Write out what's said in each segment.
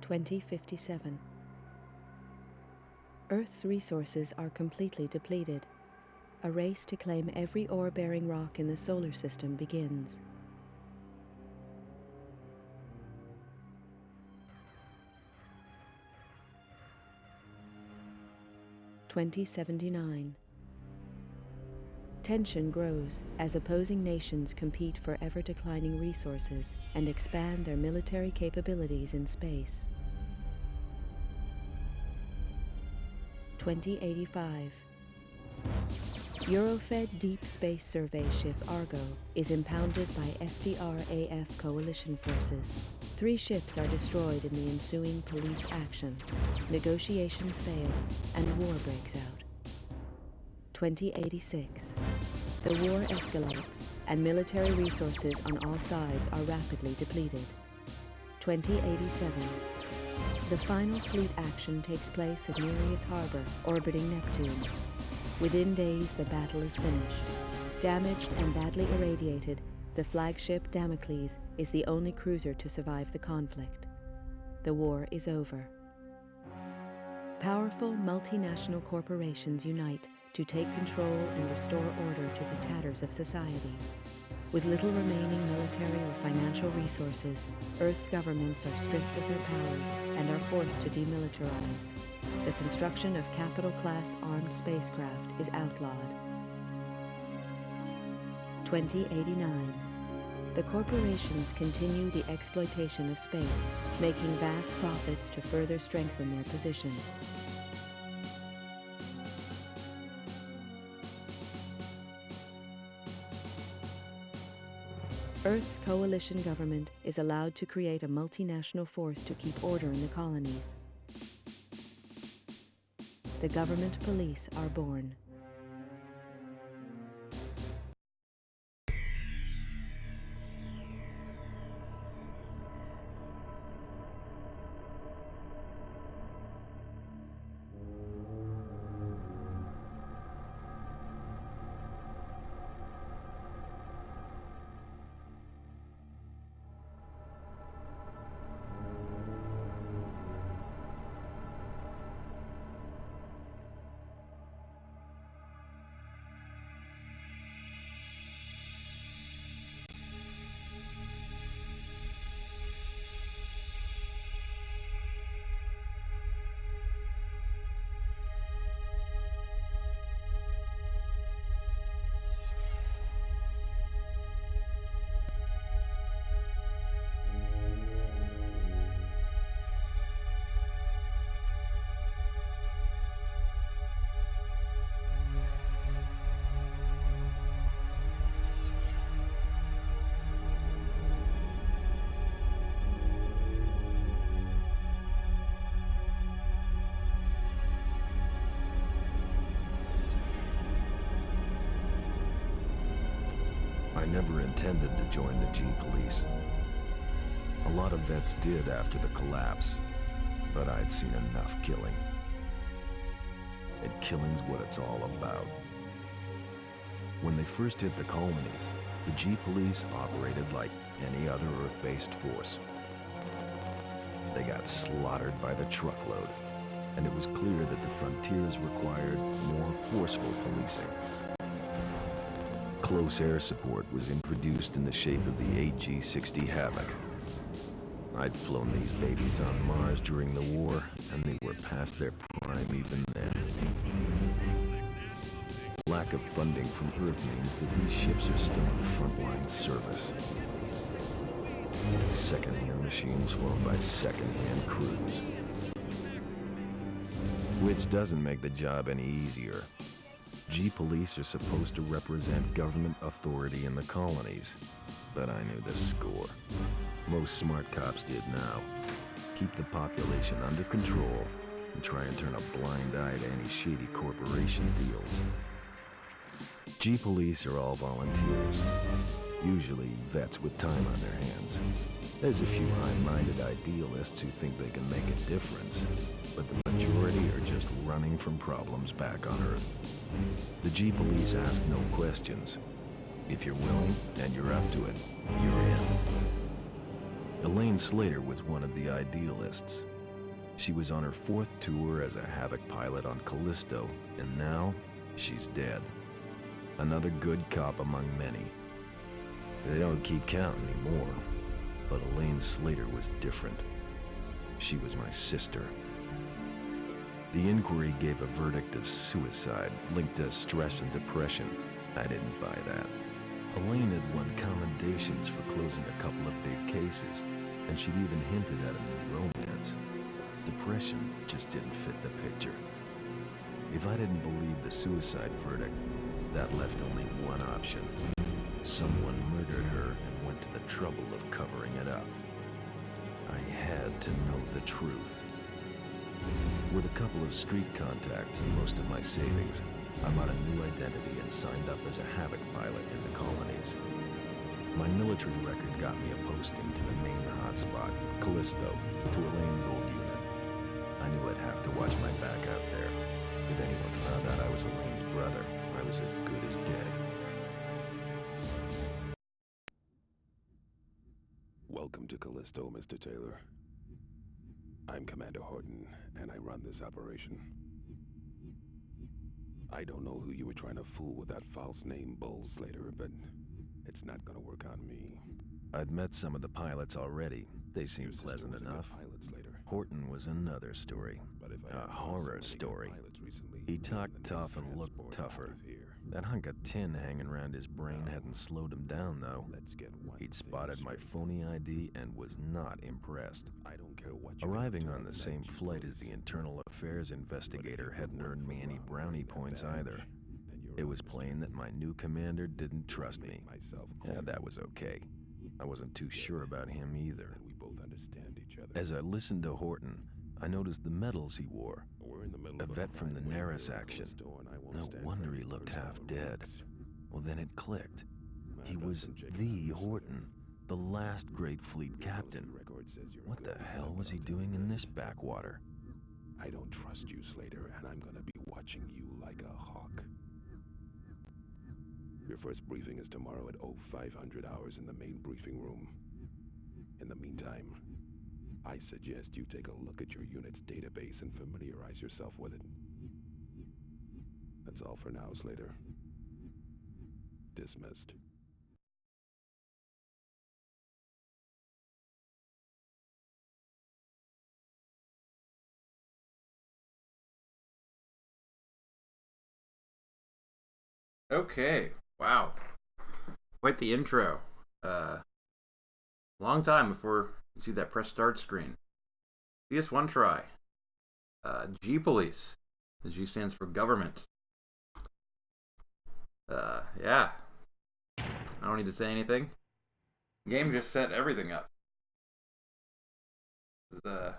2057. Earth's resources are completely depleted. A race to claim every ore-bearing rock in the solar system begins. (2079). Tension grows as opposing nations compete for ever-declining resources and expand their military capabilities in space. 2085. Eurofed Deep Space Survey ship Argo is impounded by SDR-AF coalition forces. 3 ships are destroyed in the ensuing police action. Negotiations fail, and war breaks out. 2086. The war escalates, and military resources on all sides are rapidly depleted. 2087. The final fleet action takes place at Nereus Harbor, orbiting Neptune. Within days, the battle is finished. Damaged and badly irradiated, the flagship Damocles is the only cruiser to survive the conflict. The war is over. Powerful multinational corporations unite to take control and restore order to the tatters of society. With little remaining military or financial resources, Earth's governments are stripped of their powers and are forced to demilitarize. The construction of capital-class armed spacecraft is outlawed. 2089. The corporations continue the exploitation of space, making vast profits to further strengthen their position. Earth's coalition government is allowed to create a multinational force to keep order in the colonies. The government police are born. I never intended to join the G-Police. A lot of vets did after the collapse, but I'd seen enough killing. And killing's what it's all about. When they first hit the colonies, the G-Police operated like any other Earth-based force. They got slaughtered by the truckload, and it was clear that the frontiers required more forceful policing. Close air support was introduced in the shape of the AG-60 Havoc. I'd flown these babies on Mars during the war, and they were past their prime even then. Lack of funding from Earth means that these ships are still in frontline service. Second-hand machines flown by second-hand crews. Which doesn't make the job any easier. G-Police are supposed to represent government authority in the colonies, but I knew the score. Most smart cops did now. Keep the population under control and try and turn a blind eye to any shady corporation deals. G-Police are all volunteers, usually vets with time on their hands. There's a few high-minded idealists who think they can make a difference, but the majority are just running from problems back on Earth. The G-Police ask no questions. If you're willing and you're up to it, you're in. Elaine Slater was one of the idealists. She was on her 4th tour as a Havoc pilot on Callisto, and now she's dead. Another good cop among many. They don't keep count anymore, but Elaine Slater was different. She was my sister. The inquiry gave a verdict of suicide linked to stress and depression. I didn't buy that. Elaine had won commendations for closing a couple of big cases, and she'd even hinted at a new romance. Depression just didn't fit the picture. If I didn't believe the suicide verdict, that left only one option. Someone murdered her and went to the trouble of covering it up. I had to know the truth. With a couple of street contacts and most of my savings, I bought a new identity and signed up as a Havoc pilot in the colonies. My military record got me a posting to the main hotspot, Callisto, to Elaine's old unit. I knew I'd have to watch my back out there. If anyone found out I was Elaine's brother, I was as good as dead. Welcome to Callisto, Mr. Taylor. I'm Commander Horton, and I run this operation. I don't know who you were trying to fool with that false name, Bull Slater, but it's not gonna work on me. I'd met some of the pilots already. They seemed pleasant enough. Horton was another story. A horror story. He talked tough and looked tougher. That hunk of tin hanging around his brain hadn't slowed him down, though. He'd spotted my phony ID and was not impressed. Arriving on the same flight as the internal affairs investigator hadn't earned me any brownie points either. It was plain that my new commander didn't trust me. Yeah, that was okay. I wasn't too sure about him either. As I listened to Horton, I noticed the medals he wore. A vet from the Neris action. No wonder he looked half dead. Well, then it clicked. He was the Horton, the last great fleet captain. What the hell was he doing in this backwater? I don't trust you, Slater, and I'm gonna be watching you like a hawk. Your first briefing is tomorrow at 0500 hours in the main briefing room. In the meantime, I suggest you take a look at your unit's database and familiarize yourself with it. That's all for now, Slater. Dismissed. Okay. Wow. Quite the intro. Long time before you see that press start screen. CS one try. G Police. The G stands for government. Yeah. I don't need to say anything. Game just set everything up. It's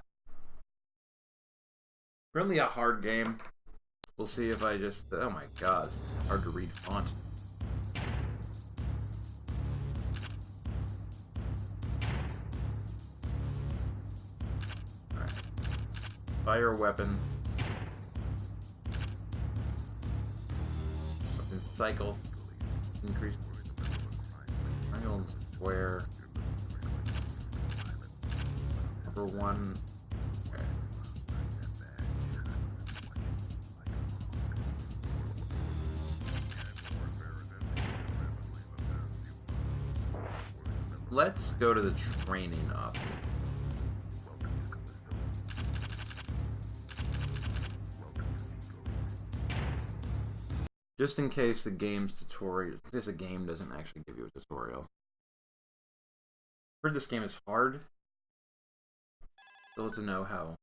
really a hard game. We'll see if I just... Oh my god. Hard to read font. Alright. Fire weapon. Weapon cycle. Increase. Triangle and square. Number one. Okay. Let's go to the training option. Just in case the game's tutorial, because the game doesn't actually give you a tutorial. Heard this game is hard. Still to know how.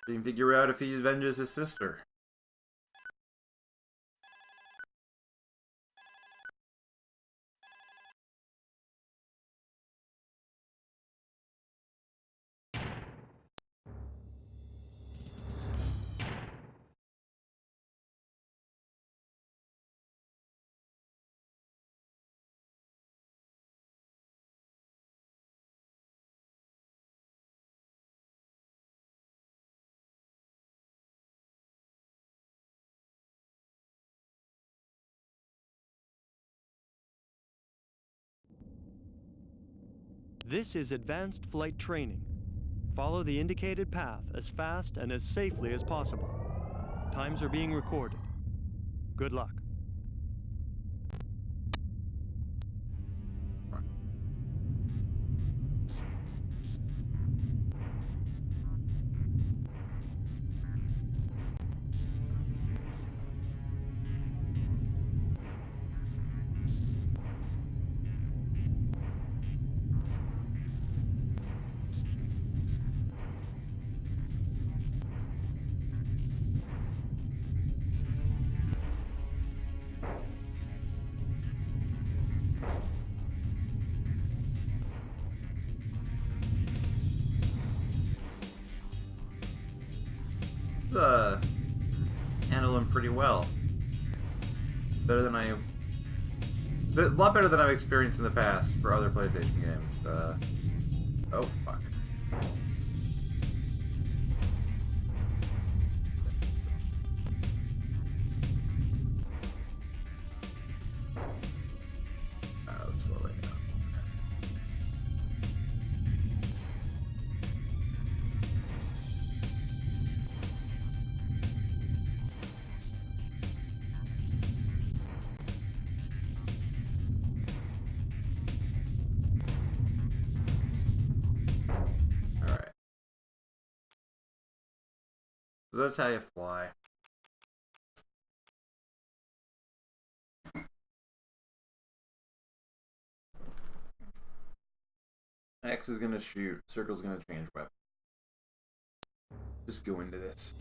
Didn't figure out if he avenges his sister. This is advanced flight training. Follow the indicated path as fast and as safely as possible. Times are being recorded. Good luck. Handle him pretty well. Better than a lot better than I've experienced in the past for other PlayStation games. Oh fuck. Let's slow it down. Alright. So that's how you fly. X is gonna shoot, circle's gonna change weapon. Just go into this.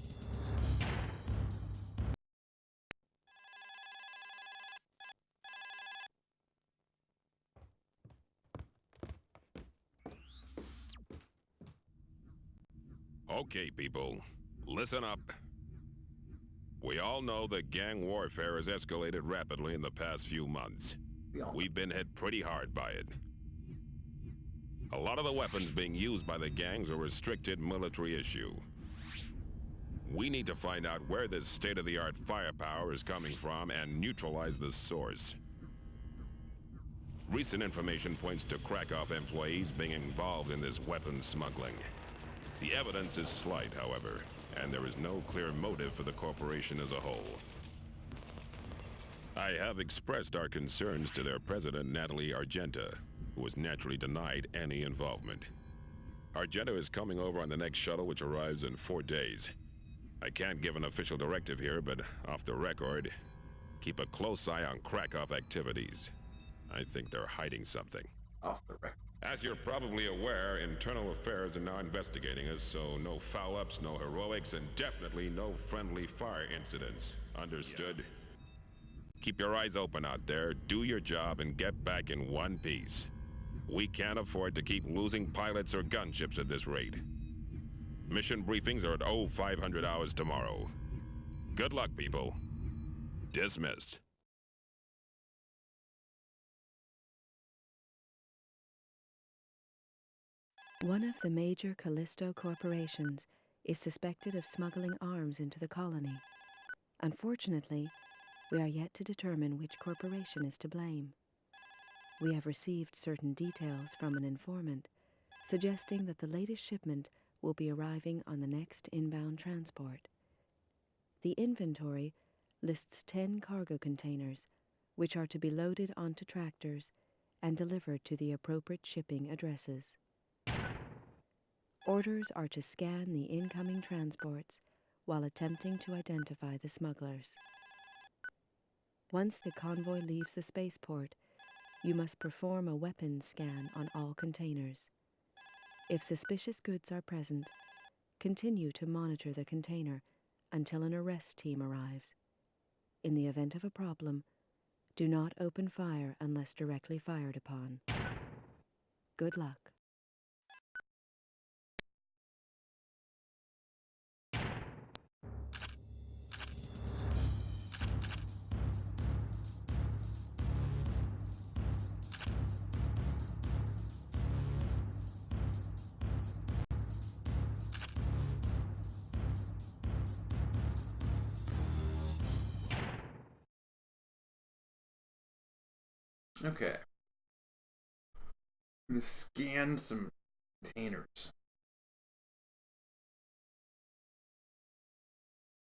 Okay, people, listen up. We all know that gang warfare has escalated rapidly in the past few months. We've been hit pretty hard by it. A lot of the weapons being used by the gangs are restricted military issue. We need to find out where this state-of-the-art firepower is coming from and neutralize the source. Recent information points to Krakow employees being involved in this weapons smuggling. The evidence is slight, however, and there is no clear motive for the corporation as a whole. I have expressed our concerns to their president, Natalie Argenta, who was naturally denied any involvement. Argenta is coming over on the next shuttle, which arrives in 4 days. I can't give an official directive here, but off the record, keep a close eye on Krakow activities. I think they're hiding something. Off the record. As you're probably aware, Internal Affairs are now investigating us, so no foul-ups, no heroics, and definitely no friendly fire incidents. Understood? Yeah. Keep your eyes open out there, do your job, and get back in one piece. We can't afford to keep losing pilots or gunships at this rate. Mission briefings are at 0500 hours tomorrow. Good luck, people. Dismissed. One of the major Callisto corporations is suspected of smuggling arms into the colony. Unfortunately, we are yet to determine which corporation is to blame. We have received certain details from an informant, suggesting that the latest shipment will be arriving on the next inbound transport. The inventory lists 10 cargo containers, which are to be loaded onto tractors and delivered to the appropriate shipping addresses. Orders are to scan the incoming transports while attempting to identify the smugglers. Once the convoy leaves the spaceport, you must perform a weapons scan on all containers. If suspicious goods are present, continue to monitor the container until an arrest team arrives. In the event of a problem, do not open fire unless directly fired upon. Good luck. Okay. I'm gonna scan some containers.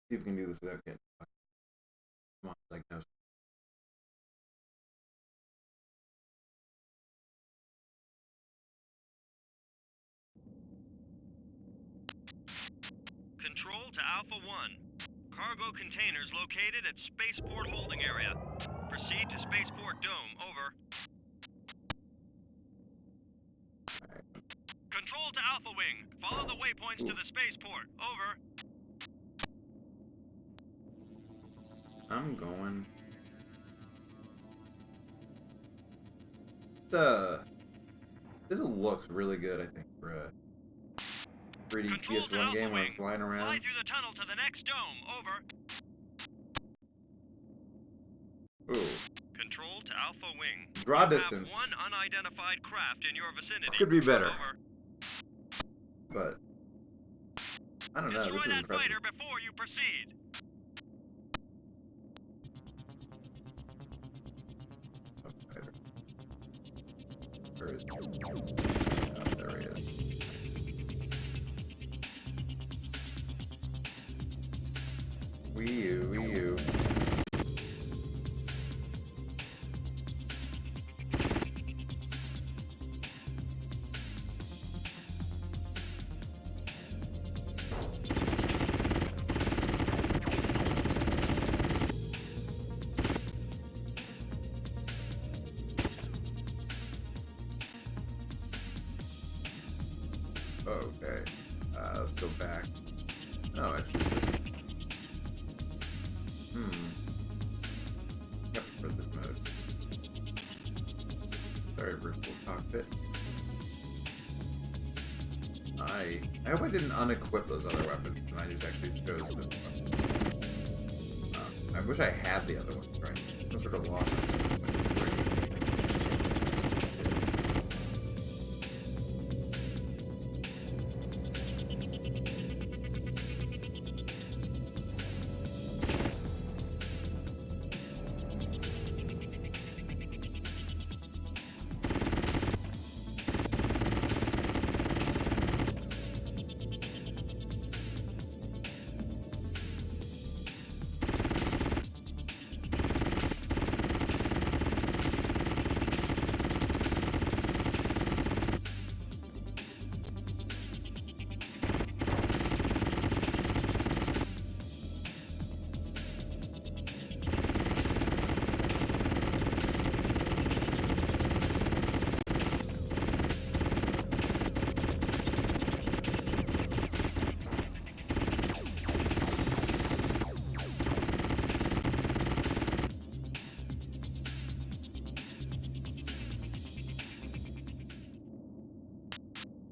See if we can do this without getting fucked. Come on, like no. Control to Alpha 1. Cargo containers located at Spaceport Holding Area. Proceed to Spaceport Dome. Over. Control to Alpha Wing. Follow the waypoints to the spaceport. Over. I'm going. This looks really good, I think, for a 3D Control to PS1 Alpha game where Wing. I'm flying Fly around. through the tunnel to the next dome. Over. Ooh. Control to Alpha Wing. Draw You distance. have one unidentified craft in your vicinity. Could be better. Over. But I don't know, Destroy this is that impressive. fighter before you proceed. Oh, fighter. Where is he? Oh, there he is. Wii U. Okay. Let's go back. No, actually. Yep, for this mode. Sorry, virtual cockpit. I hope I didn't unequip those other weapons, and I just actually chose this one. I wish I had the other ones, right? Some sort of lost.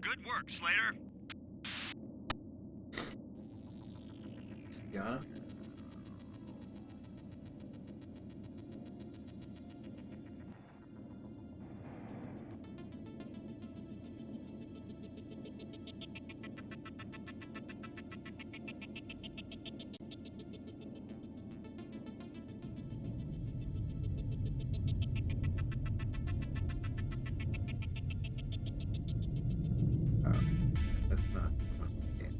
Good work, Slater. Got him? That's not. Okay.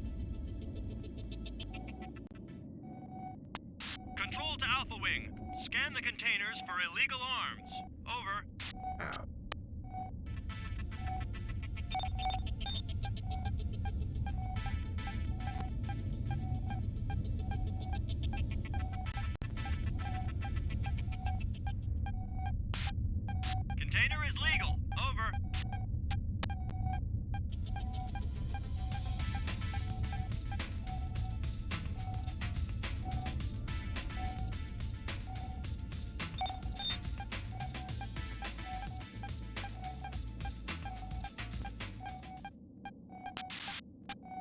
Control to Alpha Wing. Scan the containers for illegal arms. Over. Ow. Container is legal. Over.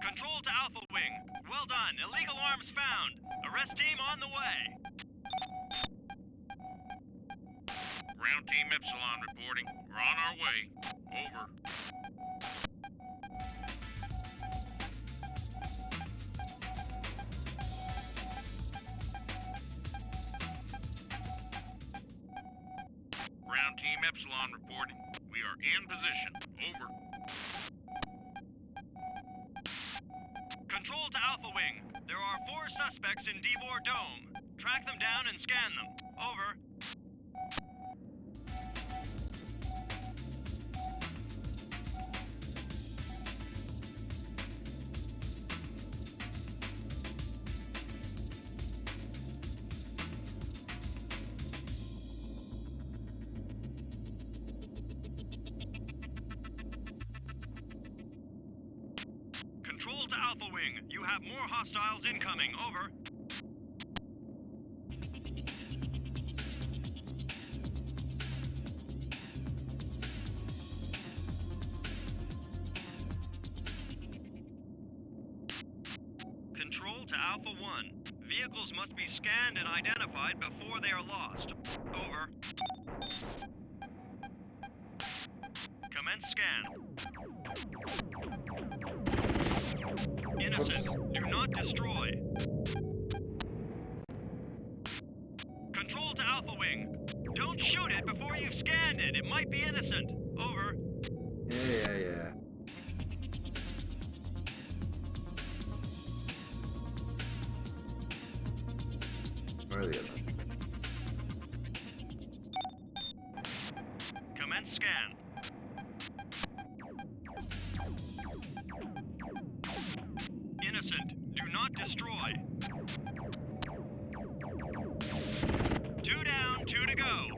Control to Alpha Wing. Well done. Illegal arms found. Arrest team on the way. Ground Team Epsilon reporting. We're on our way. Over. Ground Team Epsilon reporting. We are in position. Over. Control to Alpha Wing. There are 4 suspects in Devor Dome. Track them down and scan them. Over. Control to Alpha Wing. You have more hostiles incoming. Over. Control to Alpha 1. Vehicles must be scanned and identified before they are lost. Over. Commence scan. Innocent. Do not destroy. Control to Alpha Wing. Don't shoot it before you've scanned it. It might be innocent. Over. Yeah. Where are the others? Commence scan. Innocent. Do not destroy. 2 down, 2 to go.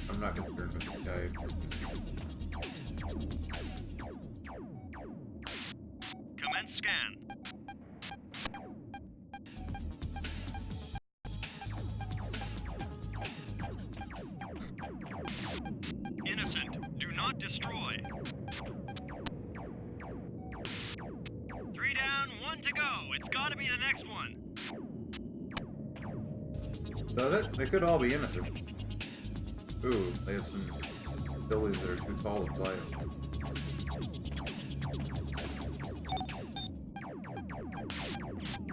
I'm not concerned with this guy. Commence scan. Innocent. Do not destroy. 3 down, 1 to go. It's gotta be the next one. Does it? They could all be innocent. Ooh, they have some buildings that are too tall to fly over.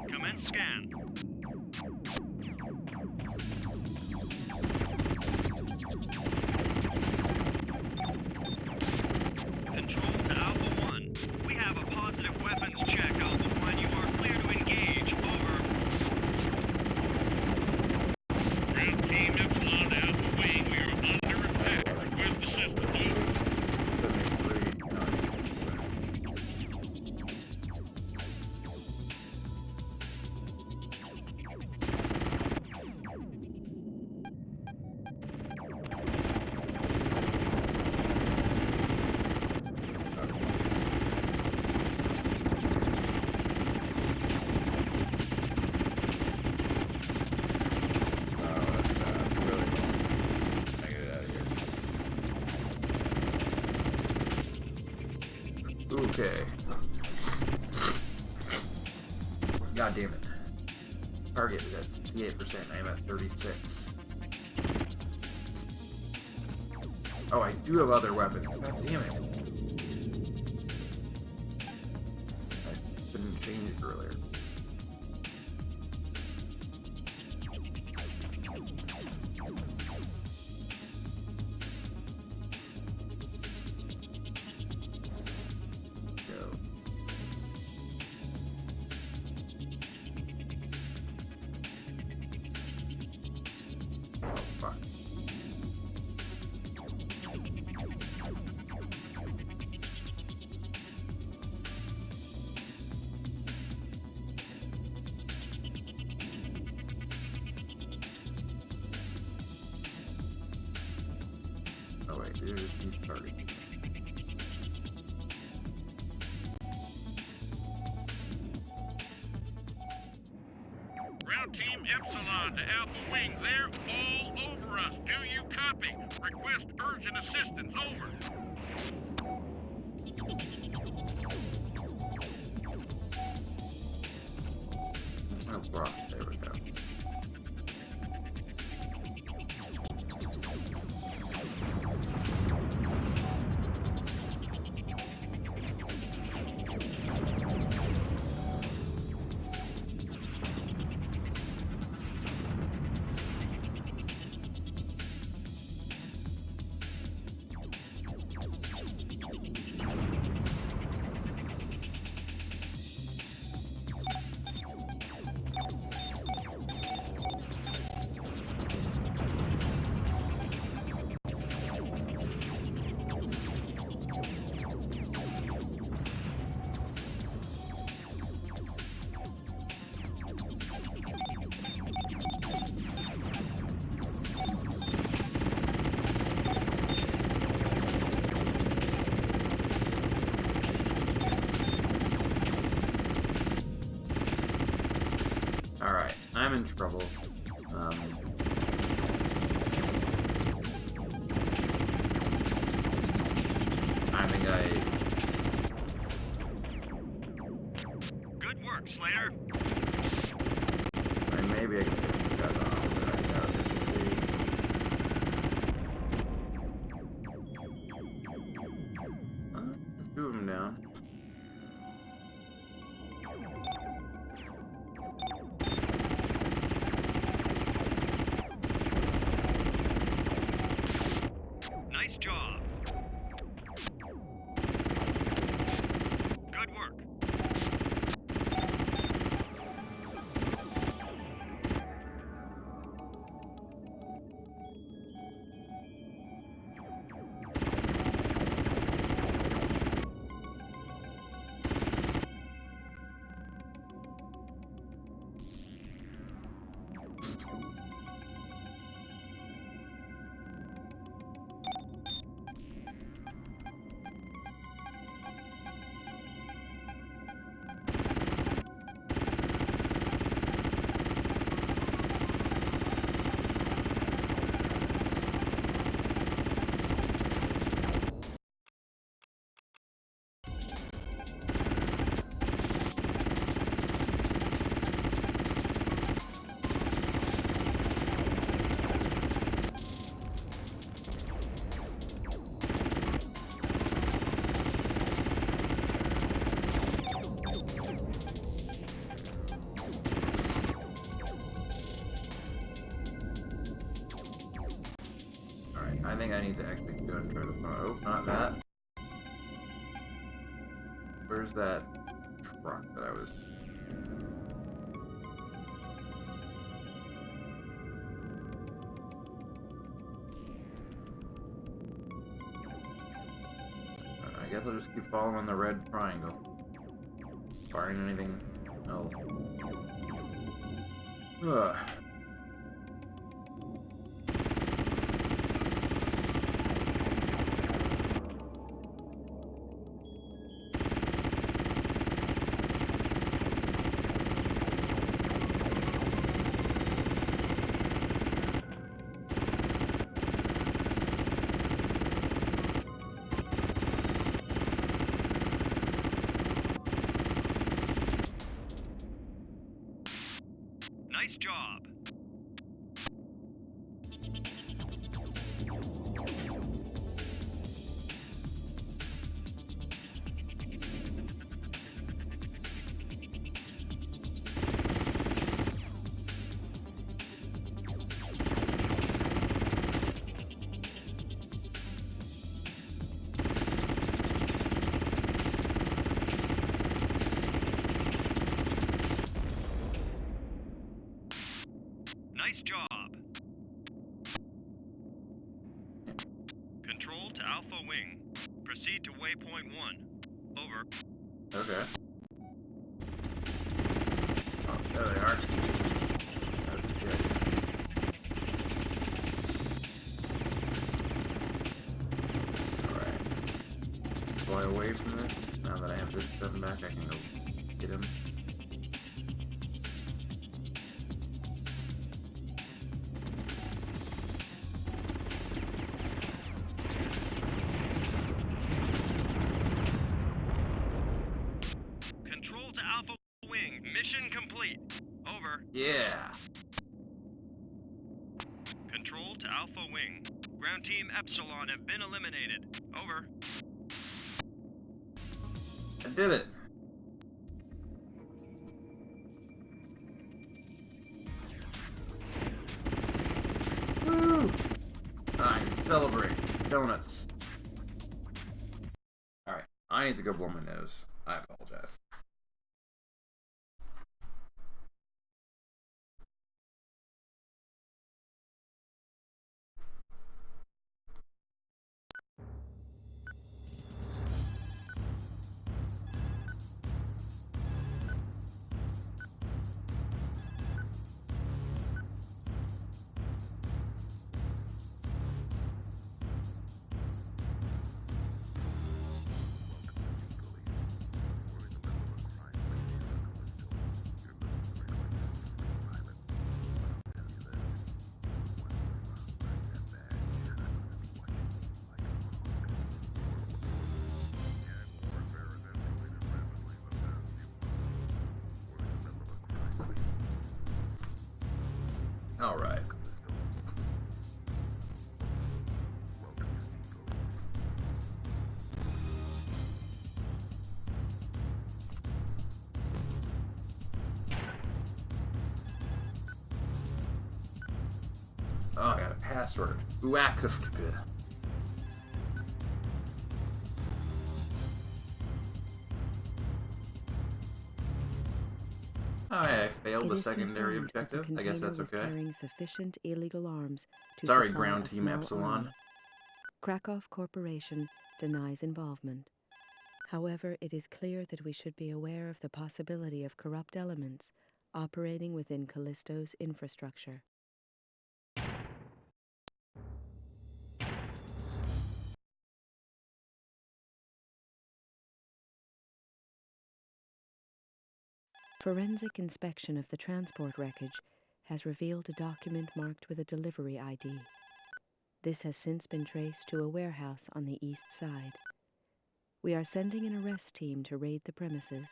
Commence scan. Control to Alpha 1. We have a positive weapons check, Alpha 1. You are clear to engage. Over. Ground team Epsilon to Alpha Wing. We are under attack. Request assistance. Over. 73, 9. Okay. God damn it. Target is at 68%. I'm at 36. Oh, I do have other weapons. God damn it. I didn't change it earlier. Oh wait, there's these targets. Ground team Epsilon to Alpha Wing. They're all over us. Do you copy? Request urgent assistance. Over. Oh, Brock, there we go. I'm in trouble. I think Good work, Slater. maybe I can get these guys off, but I doubt it. Let's do them down. Nice job. Good work. I think I need to actually go and try to find. Oh, not that. Where's that truck that I was? I guess I'll just keep following the red triangle. Firing anything else. Ugh. Nice job. Nice job. Control to Alpha Wing. Proceed to waypoint 1. Over. Okay. Oh, there they are. Okay. Alright. Fly away from this. Now that I have this stuff back, I can go get him. Control to Alpha Wing. Mission complete. Over. Yeah. Control to Alpha Wing. Ground Team Epsilon have been eliminated. Over. I did it. Woo! I can celebrate. Donuts. Alright, I need to go blow my nose. I apologize. Alright. Oh, I got a password. Uakufka. Oh, yeah, I failed It the is secondary confirmed that the objective. I guess container that's was okay. carrying sufficient illegal arms to Sorry, supply Ground a Team small Epsilon. army. Krakow Corporation denies involvement. However, it is clear that we should be aware of the possibility of corrupt elements operating within Callisto's infrastructure. Forensic inspection of the transport wreckage has revealed a document marked with a delivery ID. This has since been traced to a warehouse on the east side. We are sending an arrest team to raid the premises.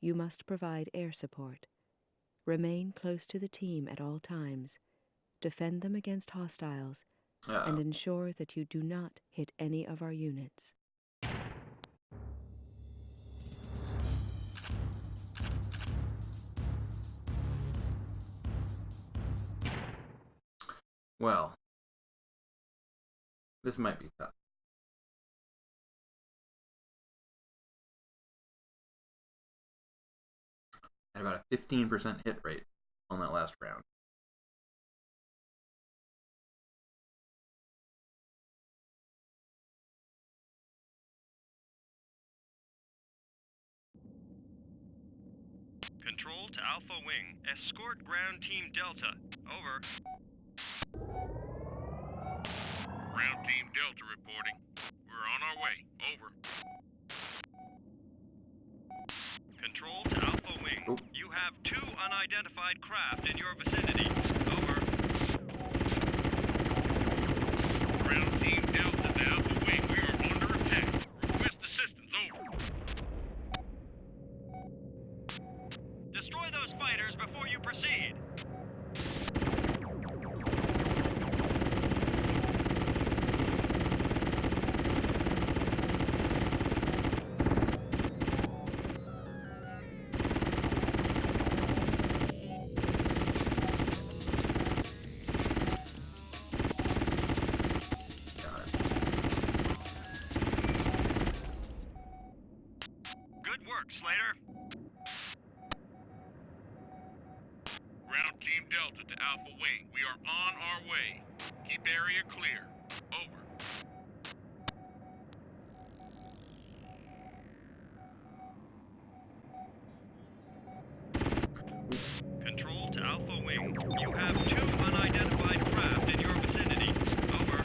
You must provide air support. Remain close to the team at all times. Defend them against hostiles, and ensure that you do not hit any of our units. Well, this might be tough. I had about a 15% hit rate on that last round. Control to Alpha Wing. Escort Ground Team Delta. Over. Ground Team Delta reporting. We're on our way. Over. Control to Alpha Wing. Oh. You have 2 unidentified craft in your vicinity. Over. Ground Team Delta to Alpha Wing. We are under attack. Request assistance. Over. Destroy those fighters before you proceed. Good work, Slater. Ground Team Delta to Alpha Wing. We are on our way. Keep area clear. Over. Control to Alpha Wing. You have 2 unidentified craft in your vicinity. Over.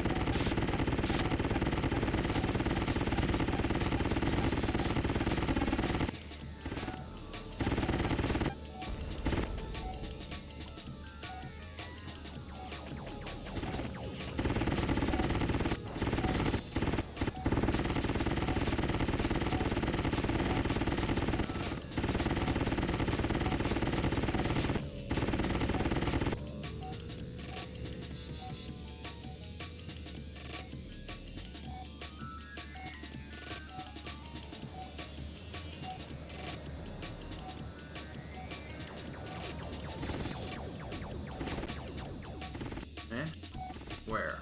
Where?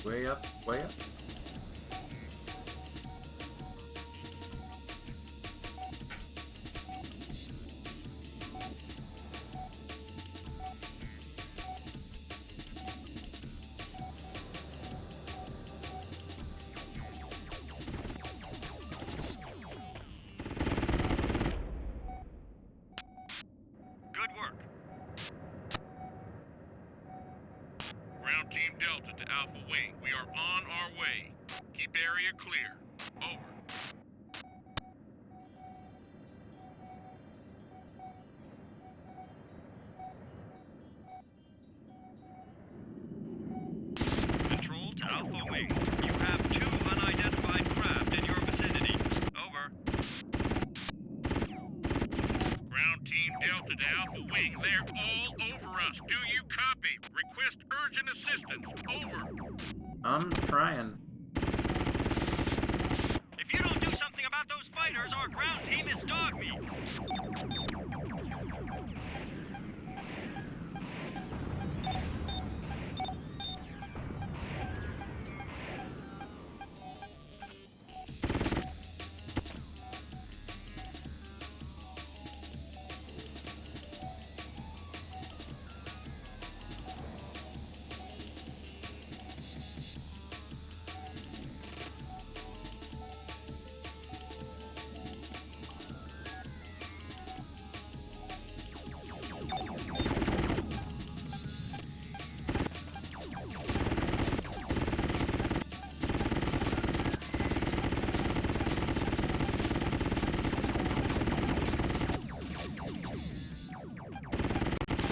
Way up, way up. Good work. Ground Team Delta to Alpha Wing. We are on our way. Keep area clear. Over. Control to Alpha Wing. You have 2 unidentified craft in your vicinity. Over. Ground Team Delta to Alpha Wing, they're all over us. Do you copy? Request urgent assistance. Over. I'm trying. If you don't do something about those fighters, our ground team is dog meat.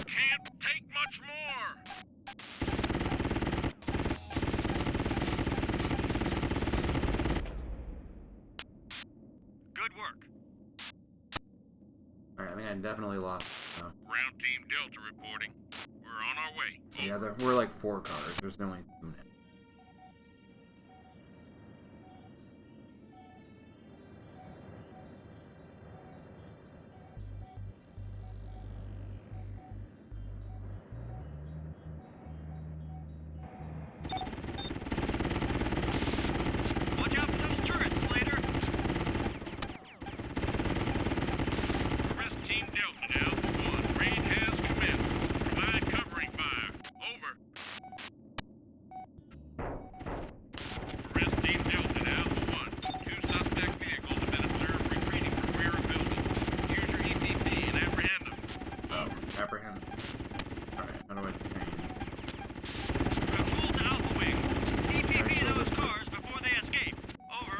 Can't take much more. Good work. Alright, I think I definitely lost. Ground Team Delta reporting. We're on our way. Yeah, we're like 4 cars. There's only 2 minutes. Watch out for those turrets, Slater. Arrest Team Delta to Alpha 1. Raid has commenced. Provide covering fire. Over. Arrest Team Delta to Alpha 1. 2 suspect vehicles have been observed retreating from rear of building. Use your EPP and apprehend them. Over. Apprehend. Alright, how do I change? Control to Alpha Wing. EPP those cars before they escape. Over.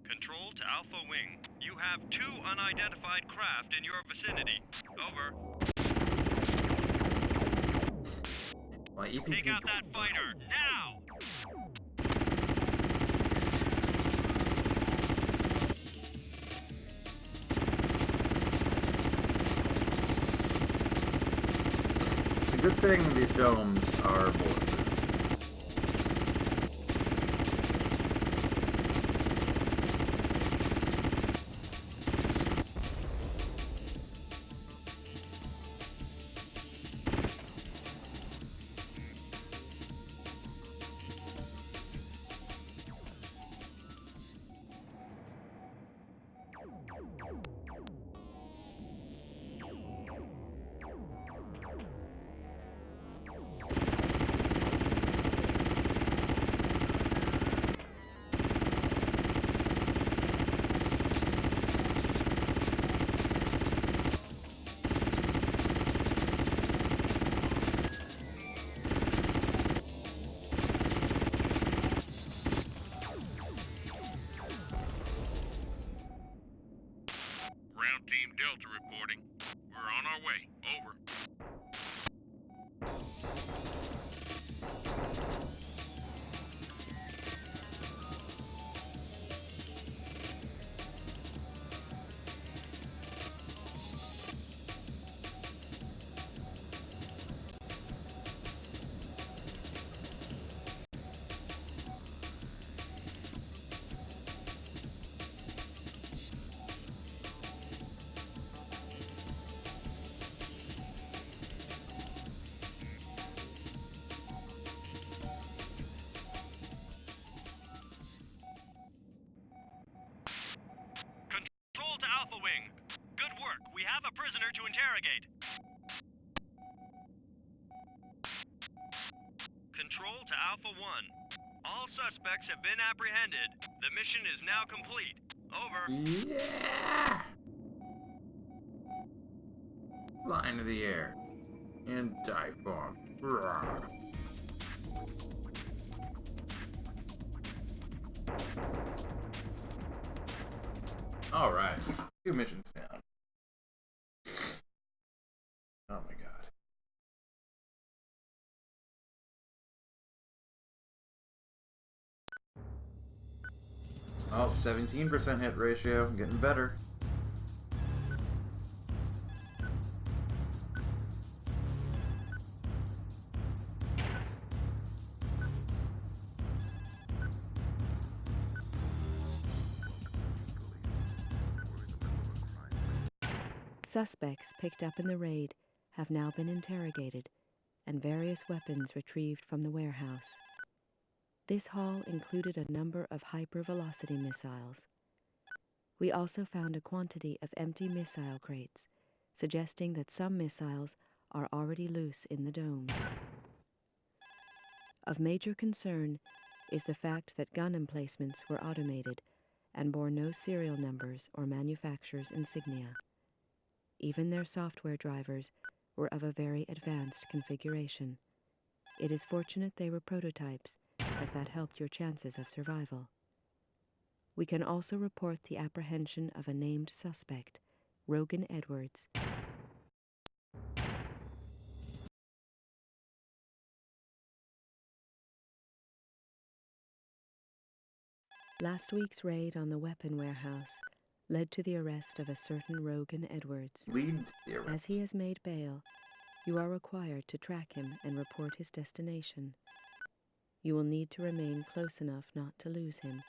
Control to Alpha Wing. You have 2 unidentified craft in your vicinity. Over. My EPP. Take out that fighter, now! It's a good thing these domes are bulletproof. Ground Team Delta reporting. We're on our way. Over. Control to Alpha Wing. Good work. We have a prisoner to interrogate. Control to Alpha 1. All suspects have been apprehended. The mission is now complete. Over. Yeah! fly into the air, and die for 'em. Rawr. Alright, 2 missions down. Oh my god. Oh, 17% hit ratio, getting better. Suspects picked up in the raid have now been interrogated and various weapons retrieved from the warehouse. This haul included a number of hypervelocity missiles. We also found a quantity of empty missile crates, suggesting that some missiles are already loose in the domes. Of major concern is the fact that gun emplacements were automated and bore no serial numbers or manufacturer's insignia. Even their software drivers were of a very advanced configuration. It is fortunate they were prototypes, as that helped your chances of survival. We can also report the apprehension of a named suspect, Rogan Edwards. Last week's raid on the weapon warehouse led to the arrest of a certain Rogan Edwards. Lead the arrest. As he has made bail, you are required to track him and report his destination. You will need to remain close enough not to lose him,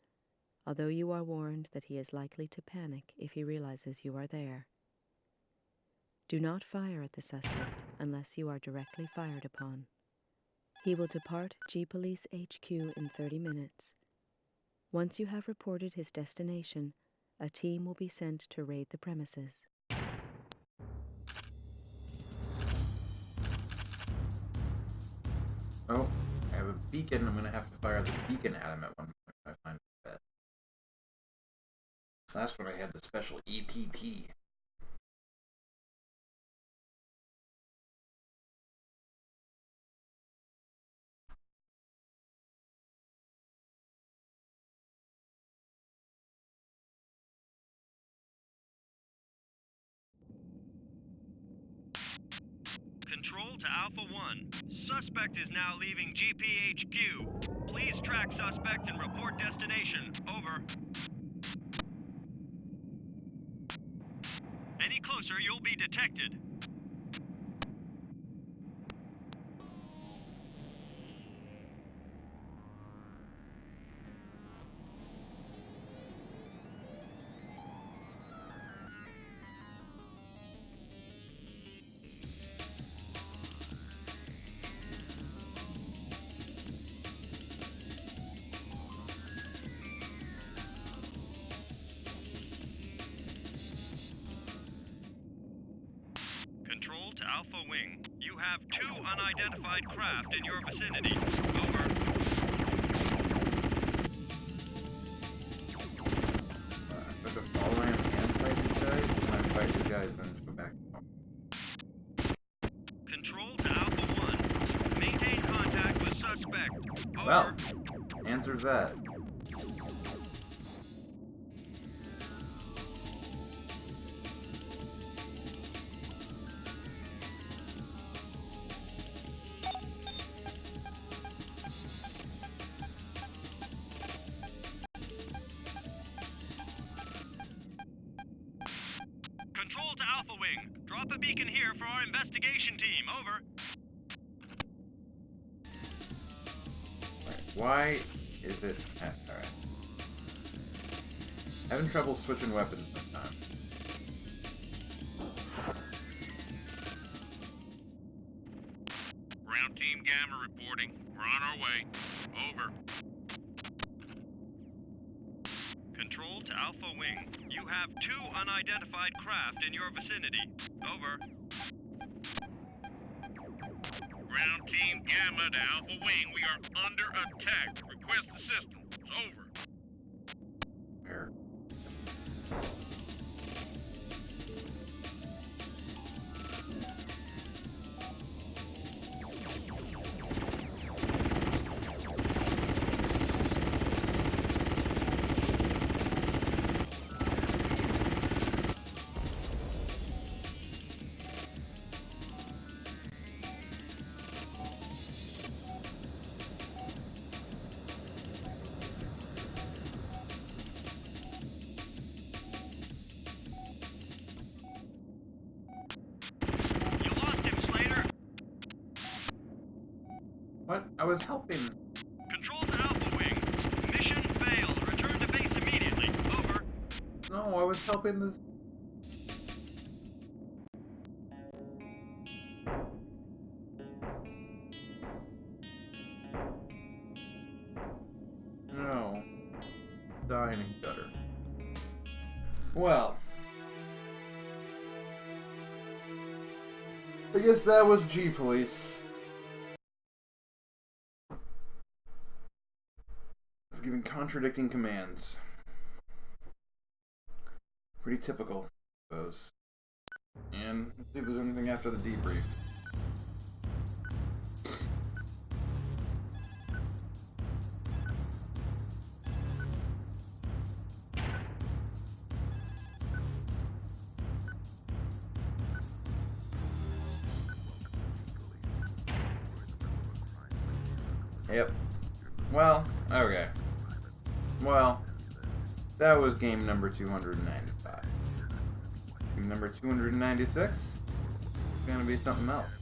although you are warned that he is likely to panic if he realizes you are there. Do not fire at the suspect unless you are directly fired upon. He will depart G Police HQ in 30 minutes. Once you have reported his destination, a team will be sent to raid the premises. Oh, I have a beacon. I'm gonna have to fire the beacon at him at one point if I find it. Last one I had the special EPP. Control to Alpha 1. Suspect is now leaving GPHQ. Please track suspect and report destination. Over. Any closer, you'll be detected. Control to Alpha Wing. You have 2 unidentified craft in your vicinity. Over. I have to follow him and fight these guys, and I fight these guys, then go back home. Control to Alpha 1. Maintain contact with suspect. Over. Well, answers that. Control to Alpha Wing. Drop a beacon here for our investigation team. Over. Why is it... Alright. Having trouble switching weapons sometimes. Ground Team Gamma reporting. We're on our way. Over. Control to Alpha Wing. You have 2 unidentified craft in your vicinity. Over. Ground Team Gamma to Alpha Wing. We are under attack. Request assistance. Over. Where? I was helping. Control to Alpha Wing. Mission failed. Return to base immediately. Over. No, I was helping this. No. Dying in gutter. Well. I guess that was G-Police. It's giving contradicting commands. Pretty typical, I suppose. And let's see if there's anything after the debrief. Yep. Well, okay. Well, that was game number 295. Game number 296 is gonna be something else.